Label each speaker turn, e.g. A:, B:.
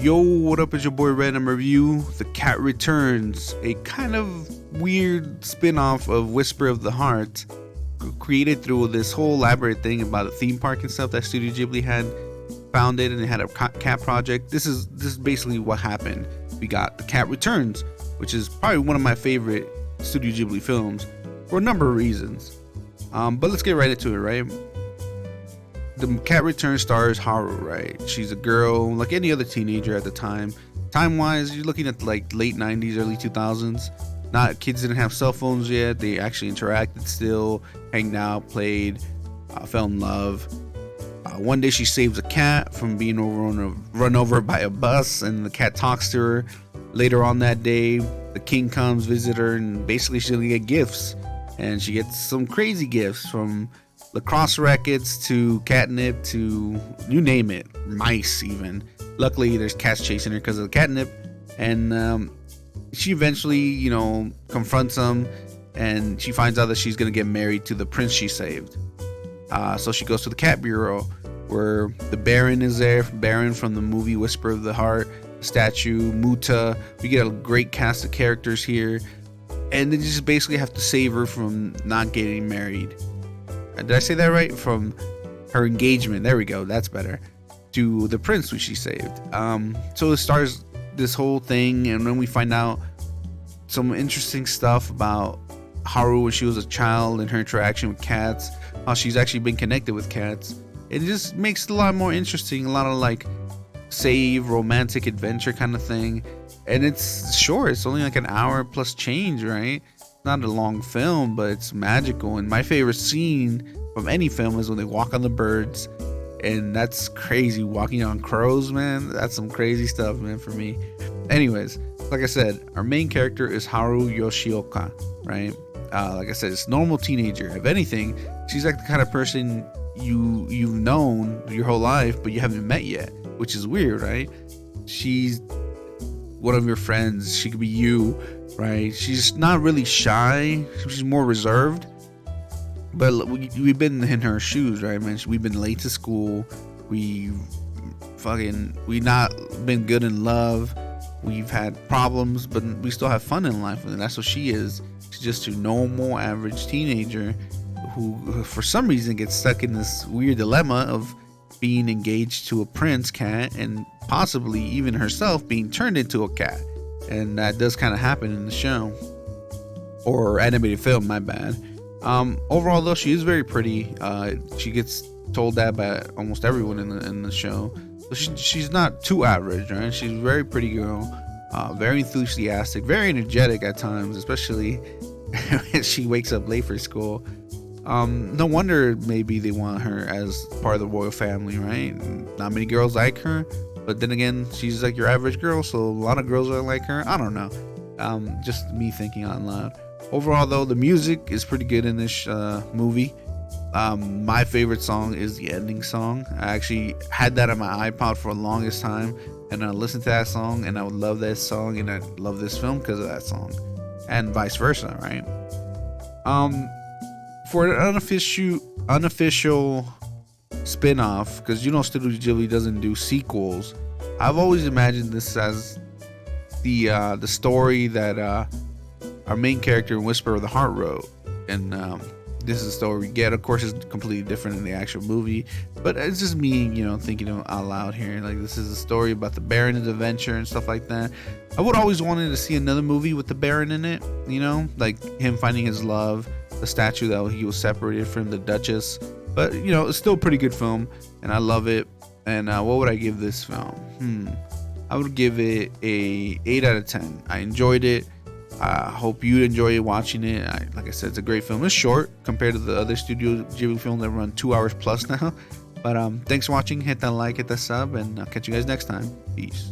A: Yo, what up? It's your boy Random Review. The Cat Returns, a kind of weird spin-off of Whisper of the Heart, created through this whole elaborate thing about a theme park and stuff that Studio Ghibli had founded, and they had a cat project. This is basically what happened. We got The Cat Returns, which is probably one of my favorite Studio Ghibli films for a number of reasons. But let's get right into it, right? The Cat Returns stars Haru, right? She's a girl like any other teenager at the time. Time-wise, you're looking at like late 90s, early 2000s. Kids didn't have cell phones yet. They actually interacted still, hanged out, played, fell in love. One day she saves a cat from being run over by a bus, and the cat talks to her. Later on that day, the king comes visit her, and basically she's gonna get gifts. And she gets some crazy gifts, from lacrosse rackets to catnip to you name it, mice even. Luckily, there's cats chasing her because of the catnip, and she eventually, confronts them, and she finds out that she's gonna get married to the prince she saved. So she goes to the cat bureau, where the Baron is there, Baron from the movie Whisper of the Heart, statue, Muta. We get a great cast of characters here, and they just basically have to save her from not getting married. Did I say that right? From her engagement, there we go, that's better, to the prince which she saved. So it starts this whole thing, and then we find out some interesting stuff about Haru when she was a child and her interaction with cats, how she's actually been connected with cats. It just makes it a lot more interesting, a lot of like save, romantic adventure kind of thing. And it's short, it's only like an hour plus change, right? Not a long film, but it's magical. And my favorite scene from any film is when they walk on the birds, and that's crazy. Walking on crows, man, that's some crazy stuff, man, for me. Anyways, like I said, our main character is Haru Yoshioka, right? Like I said, it's a normal teenager. If anything, she's like the kind of person you've known your whole life, but you haven't met yet, which is weird, right? She's one of your friends. She could be you, right? She's not really shy. She's more reserved. But we've been in her shoes, right, man? We've been late to school. We not been good in love. We've had problems, but we still have fun in life, and that's what she is. She's just a normal, average teenager who, for some reason, gets stuck in this weird dilemma of being engaged to a prince cat, and possibly even herself being turned into a cat. And that does kind of happen in the show, or animated film, my bad. Overall, though, she is very pretty. She gets told that by almost everyone in the show. So she's not too average, right? She's a very pretty girl, very enthusiastic, very energetic at times, especially when she wakes up late for school. No wonder maybe they want her as part of the royal family, right? Not many girls like her, but then again, she's like your average girl, so a lot of girls are like her. I don't know. Just me thinking out loud. Overall, though, the music is pretty good in this movie. My favorite song is the ending song. I actually had that on my iPod for the longest time, and I listened to that song, and I would love that song, and I love this film because of that song, and vice versa, right? For an unofficial spin-off, because Studio Ghibli doesn't do sequels, I've always imagined this as the story that our main character in Whisper of the Heart wrote, and this is the story we get. Of course, it's completely different in the actual movie, but it's just me, thinking out loud here. Like, this is a story about the Baron's adventure and stuff like that. I would always wanted to see another movie with the Baron in it, like him finding his love, the statue that he was separated from, the Duchess. But it's still a pretty good film, and I love it. And what would I give this film? I would give it a 8 out of 10. I enjoyed it. I hope you enjoy watching it. Like I said, it's a great film. It's short compared to the other Studio Ghibli films that run 2 hours plus now. But thanks for watching. Hit that like, hit that sub, and I'll catch you guys next time. Peace.